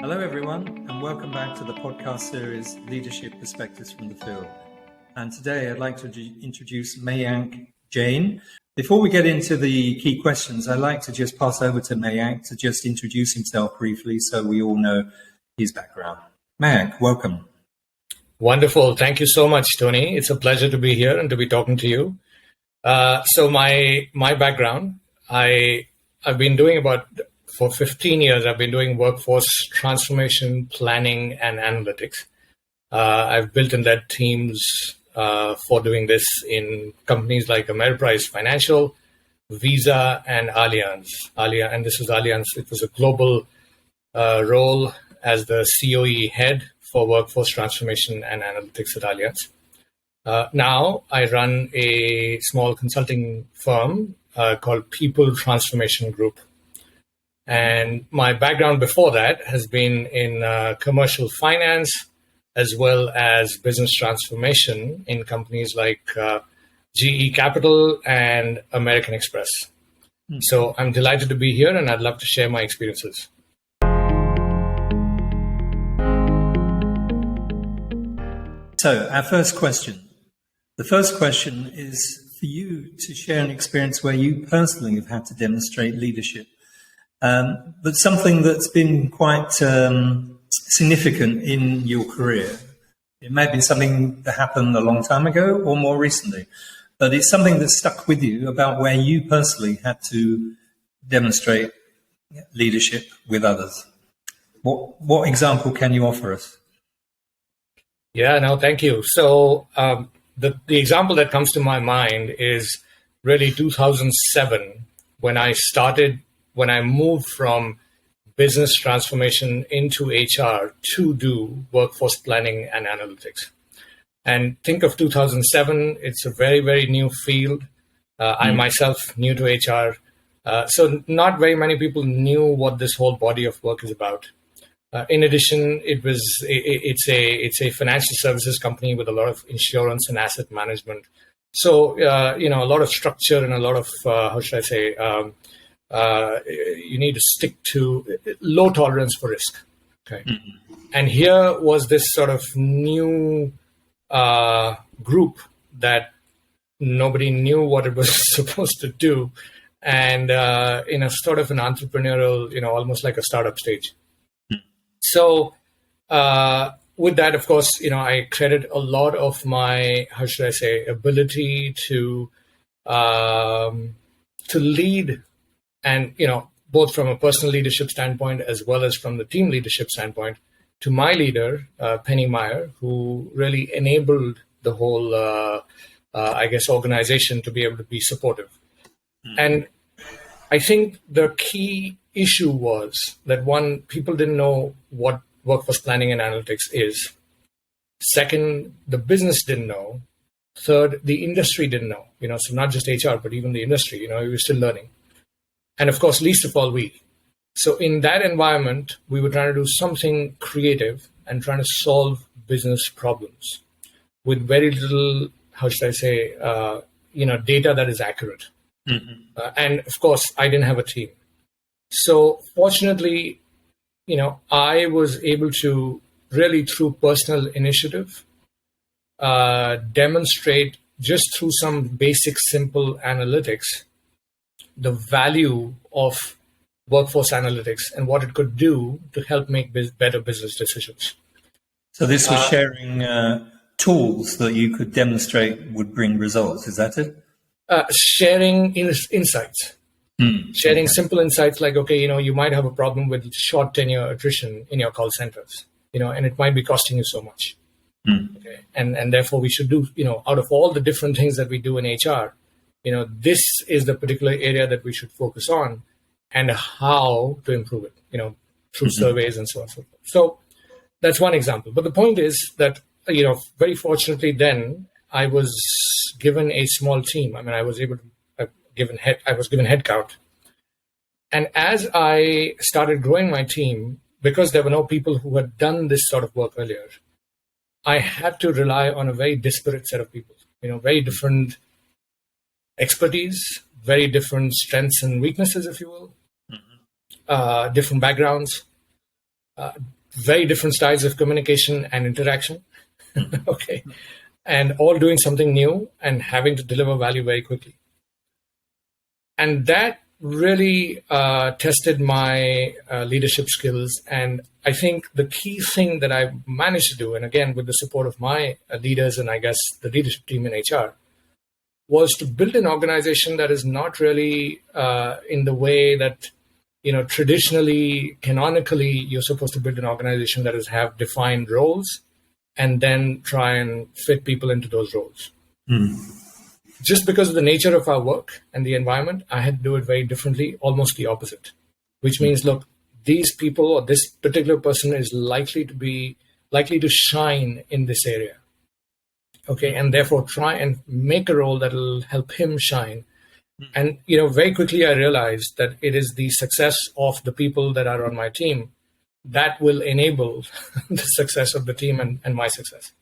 Hello, everyone, and welcome back to the podcast series Leadership Perspectives from the Field. And today I'd like to introduce Mayank Jain. Before we get into the key questions, I'd like to just pass over to Mayank to just introduce himself briefly so we all know his background. Mayank, welcome. Wonderful. Thank you so much, Tony. It's a pleasure to be here and to be talking to you. So my background, I've been doing for 15 years, I've been doing workforce transformation, planning, and analytics. I've built and led teams for doing this in companies like Ameriprise Financial, Visa, and Allianz. And this was Allianz. It was a global role as the COE head for workforce transformation and analytics at Allianz. Now I run a small consulting firm called People Transformation Group. And my background before that has been in commercial finance as well as business transformation in companies like GE Capital and American Express. So I'm delighted to be here and I'd love to share my experiences. So our first question. The first question is for you to share an experience where you personally have had to demonstrate leadership. But something that's been quite significant in your career. It may have been something that happened a long time ago or more recently, but it's something that stuck with you about where you personally had to demonstrate leadership with others. What example can you offer us? Yeah, no, thank you. So the example that comes to my mind is really 2007 when I moved from business transformation into HR to do workforce planning and analytics. And think of 2007, it's a very, very new field. I myself new to HR. So not very many people knew what this whole body of work is about. In addition, it's a financial services company with a lot of insurance and asset management. So, a lot of structure and a lot of, you need to stick to low tolerance for risk. Okay. Mm-hmm. And here was this sort of new group that nobody knew what it was supposed to do. And in a sort of an entrepreneurial, almost like a startup stage. Mm-hmm. So with that, of course, I credit a lot of my, ability to lead. And, both from a personal leadership standpoint as well as from the team leadership standpoint, to my leader, Penny Meyer, who really enabled the whole, organization to be able to be supportive. Mm-hmm. And I think the key issue was that one, people didn't know what workforce planning and analytics is. Second, the business didn't know. Third, the industry didn't know, so not just HR, but even the industry, we were still learning. And of course, least of all, we. So in that environment, we were trying to do something creative and trying to solve business problems with very little, data that is accurate. Mm-hmm. And of course, I didn't have a team. So fortunately, I was able to really, through personal initiative, demonstrate just through some basic, simple analytics, the value of workforce analytics and what it could do to help make better business decisions. So this was sharing tools that you could demonstrate would bring results. Is that it? Sharing insights. Sharing simple insights like, you might have a problem with short tenure attrition in your call centers, and it might be costing you so much. Okay. And therefore we should do, out of all the different things that we do in HR, this is the particular area that we should focus on and how to improve it, through surveys and so on and so forth. So that's one example. But the point is that, very fortunately then I was given a small team. I mean, I was given head count. And as I started growing my team, because there were no people who had done this sort of work earlier, I had to rely on a very disparate set of people, very different expertise, very different strengths and weaknesses, if you will, different backgrounds, very different styles of communication and interaction. Okay. And all doing something new and having to deliver value very quickly. And that really tested my leadership skills. And I think the key thing that I managed to do, and again, with the support of my leaders and I guess the leadership team in HR, was to build an organization that is not really in the way that, traditionally, canonically, you're supposed to build an organization that have defined roles and then try and fit people into those roles. Just because of the nature of our work and the environment, I had to do it very differently, almost the opposite, which means, look, these people or this particular person is likely to shine in this area. Okay. And therefore try and make a role that will help him shine. And, very quickly I realized that it is the success of the people that are on my team that will enable the success of the team and my success.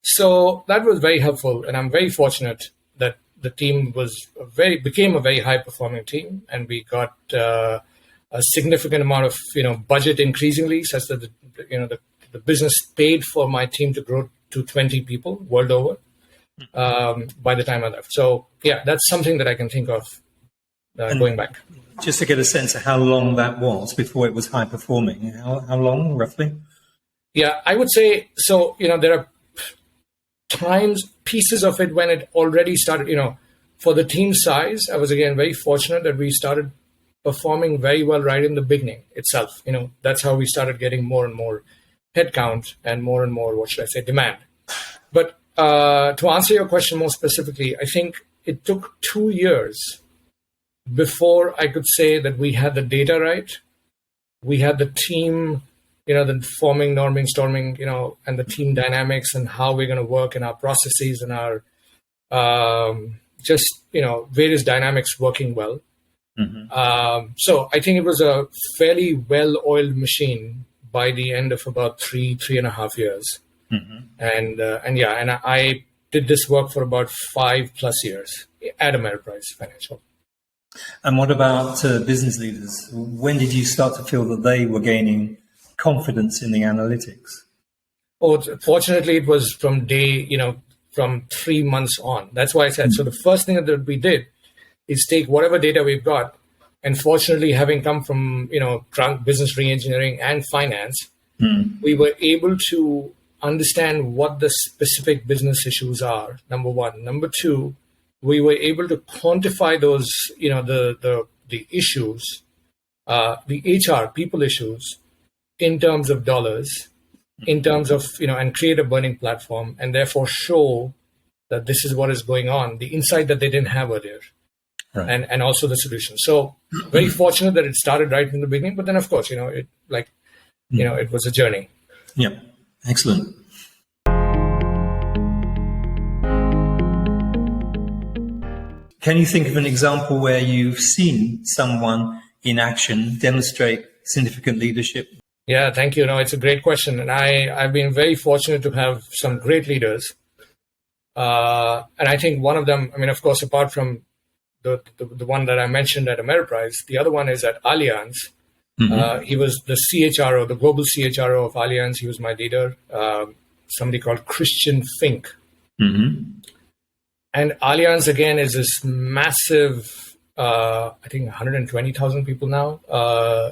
So that was very helpful. And I'm very fortunate that the team became a very high performing team. And we got a significant amount of, budget increasingly, such that, the business paid for my team to grow to 20 people world over by the time I left. So yeah, that's something that I can think of going back. Just to get a sense of how long that was before it was high performing, how long roughly? Yeah, I would say, so, there are pieces of it when it already started, for the team size, I was again very fortunate that we started performing very well right in the beginning itself. That's how we started getting more and more headcount and more, what should I say, demand. But to answer your question more specifically, I think it took 2 years before I could say that we had the data right. We had the team, the forming, norming, storming, and the team dynamics and how we're going to work and our processes and our various dynamics working well. So I think it was a fairly well-oiled machine by the end of about 3.5 years. And I did this work for about 5+ years at Ameriprise Financial. And what about business leaders? When did you start to feel that they were gaining confidence in the analytics? Oh, fortunately, it was from from 3 months on. That's why I said, so the first thing that we did is take whatever data we've got. And fortunately, having come from, business reengineering and finance, we were able to understand what the specific business issues are, number one. Number two, we were able to quantify those, the issues, the HR people issues in terms of dollars, in terms of, and create a burning platform and therefore show that this is what is going on, the insight that they didn't have earlier. Right. And also the solution. So very fortunate that it started right in the beginning, but then of course, it was a journey. Yeah. Excellent. Can you think of an example where you've seen someone in action demonstrate significant leadership? Yeah, thank you. No, it's a great question. And I've been very fortunate to have some great leaders. And I think one of them, of course, apart from the one that I mentioned at Ameriprise, the other one is at Allianz. He was the CHRO, the global CHRO of Allianz. He was my leader, somebody called Christian Fink. And Allianz, again, is this massive, I think 120,000 people now,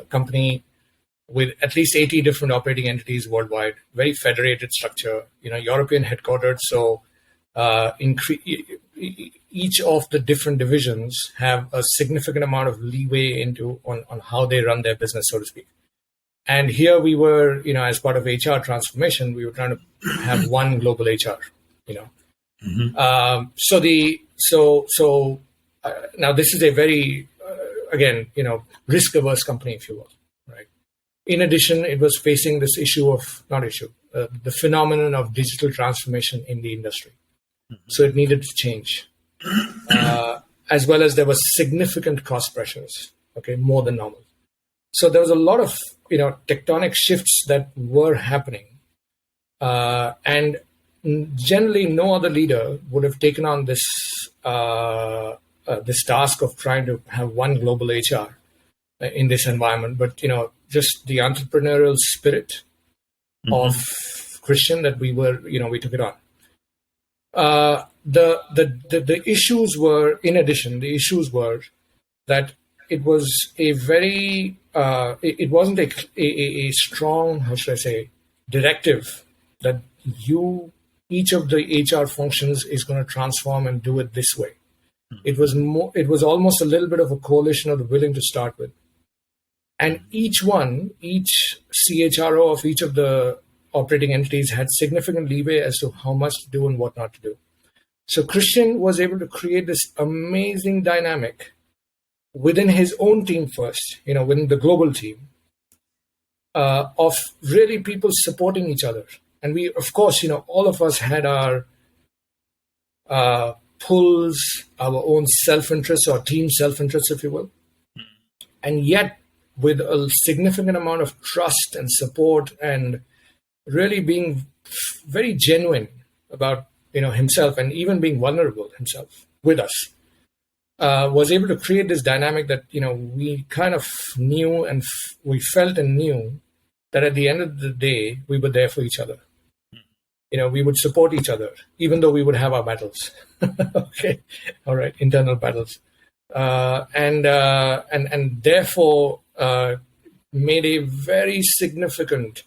company with at least 80 different operating entities worldwide, very federated structure, European headquartered. So each of the different divisions have a significant amount of leeway on how they run their business, so to speak. And here we were, as part of HR transformation, we were trying to have one global HR, now this is a very, risk averse company, if you will, right? In addition, it was facing this the phenomenon of digital transformation in the industry. So it needed to change, as well as there was significant cost pressures, more than normal. So there was a lot of, tectonic shifts that were happening. And generally no other leader would have taken on this task of trying to have one global HR in this environment. But, just the entrepreneurial spirit of Christian that we took it on. The issues were, in addition, the issues were that it was a very, it wasn't a strong, how should I say, directive that each of the HR functions is going to transform and do it this way. It was almost a little bit of a coalition of the willing to start with. And each CHRO of each of the operating entities had significant leeway as to how much to do and what not to do. So Christian was able to create this amazing dynamic within his own team first, within the global team, of really people supporting each other. And we, of course, all of us had our pulls, our own self-interest or team self-interest, if you will. And yet, with a significant amount of trust and support and really being very genuine about himself and even being vulnerable himself with us, was able to create this dynamic that we kind of knew and we felt and knew that at the end of the day we were there for each other. We would support each other even though we would have our battles. Okay, all right, internal battles, and therefore made a very significant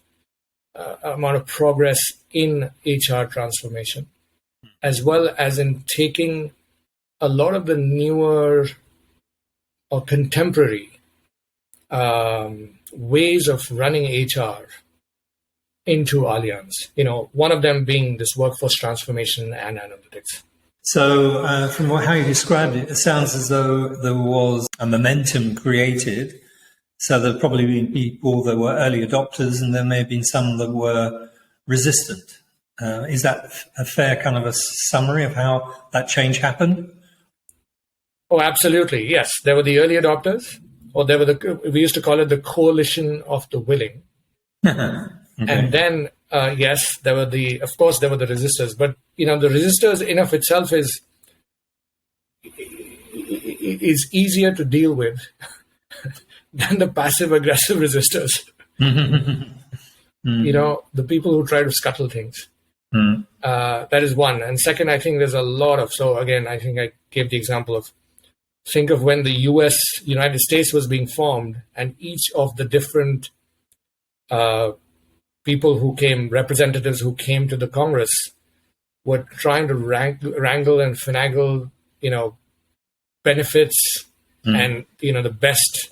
amount of progress in HR transformation, as well as in taking a lot of the newer or contemporary ways of running HR into Allianz. One of them being this workforce transformation and analytics. So from how you described it, it sounds as though there was a momentum created. So there've probably been people that were early adopters and there may have been some that were resistant. Is that a fair kind of a summary of how that change happened? Oh, absolutely. Yes. There were the early adopters, or we used to call it the coalition of the willing. Okay. And then, yes, there were the resistors, but the resistors in of itself is easier to deal with than the passive aggressive resistors. The people who try to scuttle things. That is one. And second, I think there's a lot of, so again, I think I gave the example of, think of when the United States was being formed and each of the different people who came, representatives who came to the Congress, were trying to wrangle and finagle, benefits and, the best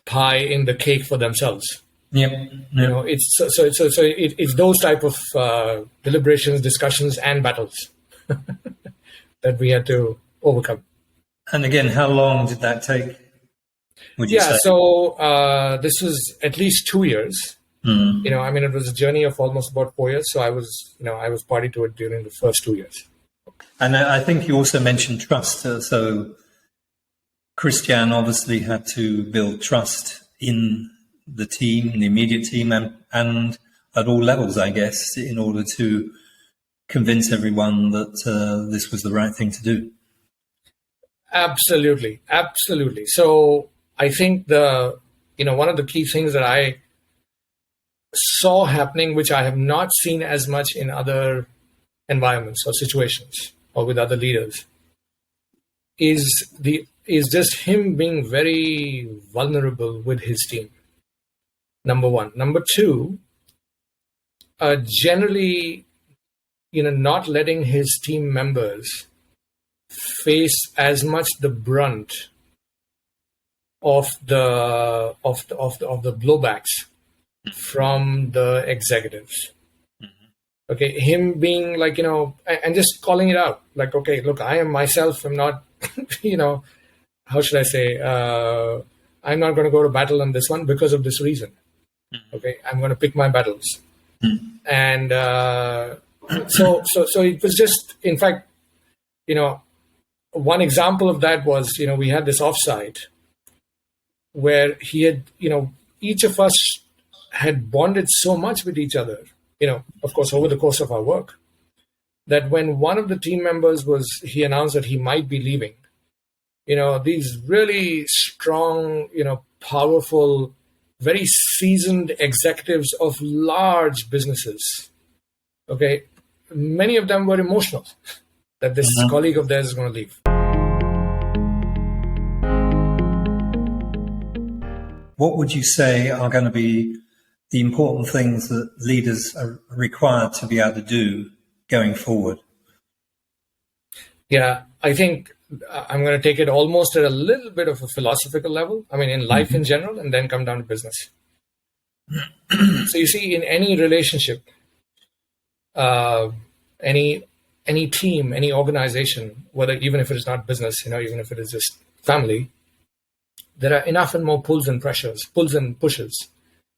pie in the cake for themselves. Yep. It's those type of deliberations, discussions, and battles that we had to overcome. And again, how long did that take? Would you say? So this was at least 2 years. It was a journey of almost about 4 years. So I was party to it during the first 2 years. And I think you also mentioned trust. So Christian obviously had to build trust in the team, the immediate team, and at all levels, I guess, in order to convince everyone that this was the right thing to do. Absolutely. So I think one of the key things that I saw happening, which I have not seen as much in other environments or situations or with other leaders, is just him being very vulnerable with his team. Number one. Number two, generally, not letting his team members face as much the brunt of the blowbacks from the executives. Okay, him being like, and just calling it out, like, okay, look, I am myself. I'm not, how should I say? I'm not going to go to battle on this one because of this reason. Okay, I'm going to pick my battles. And so it was just, in fact, one example of that was, we had this offsite where he had, each of us had bonded so much with each other, of course, over the course of our work, that when one of the team members he announced that he might be leaving, these really strong, powerful very seasoned executives of large businesses. Okay, many of them were emotional that this colleague of theirs is going to leave. What would you say are going to be the important things that leaders are required to be able to do going forward? Yeah, I think I'm going to take it almost at a little bit of a philosophical level. I mean, in life in general, and then come down to business. So you see, in any relationship, any team, any organization, whether even if it is not business, even if it is just family, there are enough and more pulls and pushes.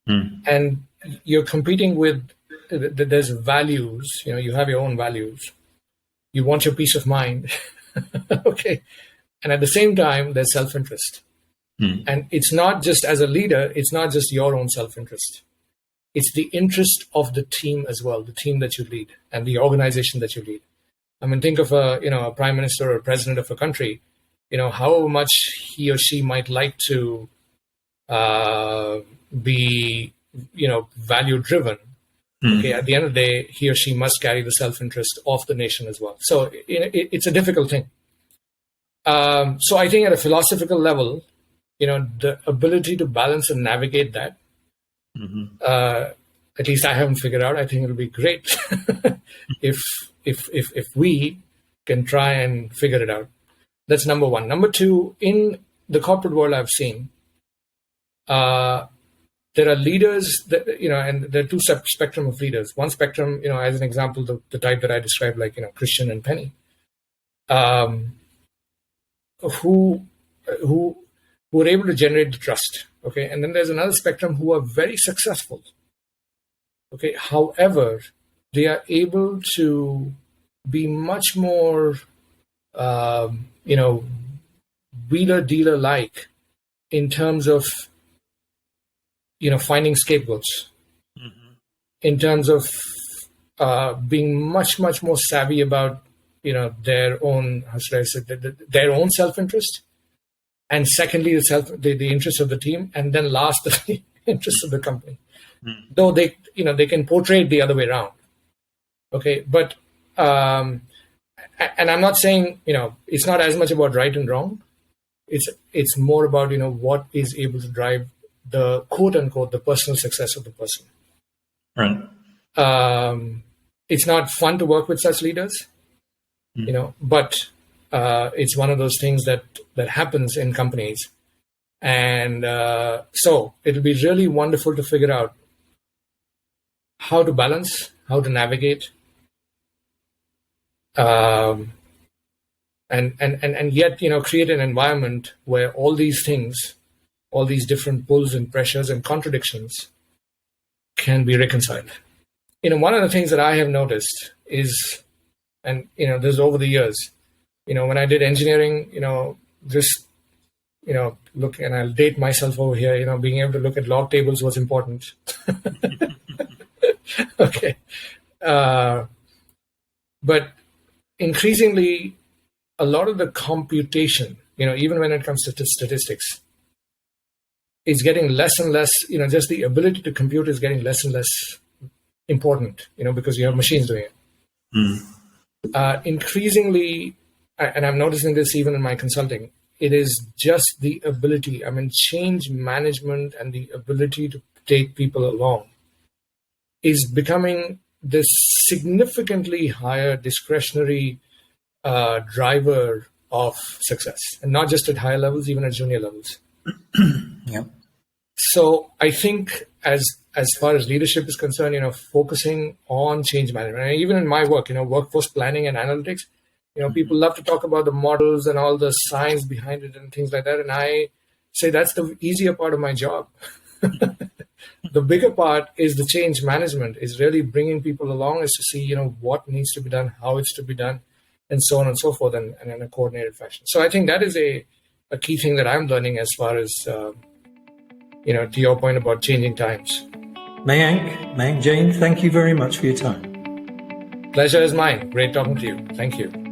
And you're competing with, there's values, you have your own values. You want your peace of mind. Okay. And at the same time, there's self-interest. And it's not just as a leader, it's not just your own self-interest. It's the interest of the team as well, the team that you lead and the organization that you lead. I mean, think of a prime minister or a president of a country, how much he or she might like to be, value driven. Okay, at the end of the day, he or she must carry the self-interest of the nation as well. So it's a difficult thing. So I think at a philosophical level, the ability to balance and navigate that, at least I haven't figured out. I think it'll be great if we can try and figure it out. That's number one. Number two, in the corporate world, I've seen there are leaders that, and there are two spectrum of leaders. One spectrum, as an example, the type that I described, like, Christian and Penny, who are able to generate the trust. Okay. And then there's another spectrum who are very successful. Okay. However, they are able to be much more, wheeler dealer like in terms of, finding scapegoats, in terms of being much, much more savvy about, their own, how should I say, their own self-interest. And secondly, the interest of the team. And then last, the interest of the company. Though they can portray it the other way around. Okay. But, and I'm not saying, it's not as much about right and wrong. It's more about, what is able to drive the quote unquote, the personal success of the person. Right. It's not fun to work with such leaders, but it's one of those things that happens in companies. And so it'll be really wonderful to figure out how to balance, how to navigate, and yet, create an environment where all these things, all these different pulls and pressures and contradictions can be reconciled. One of the things that I have noticed is, and, this is over the years, when I did engineering, look, and I'll date myself over here, being able to look at log tables was important. Okay. But increasingly, a lot of the computation, even when it comes to statistics, is getting less and less, just the ability to compute is getting less and less important, because you have machines doing it. Increasingly, and I'm noticing this even in my consulting, it is just the ability, change management and the ability to take people along is becoming this significantly higher discretionary driver of success, and not just at higher levels, even at junior levels. Yeah. So I think as far as leadership is concerned, focusing on change management, and even in my work, workforce planning and analytics, people love to talk about the models and all the science behind it and things like that. And I say that's the easier part of my job. The bigger part is the change management, is really bringing people along, is to see, what needs to be done, how it's to be done, and so on and so forth, and in a coordinated fashion. So I think that is a key thing that I'm learning as far as, to your point about changing times. Mayank Jain, thank you very much for your time. Pleasure is mine. Great talking to you. Thank you.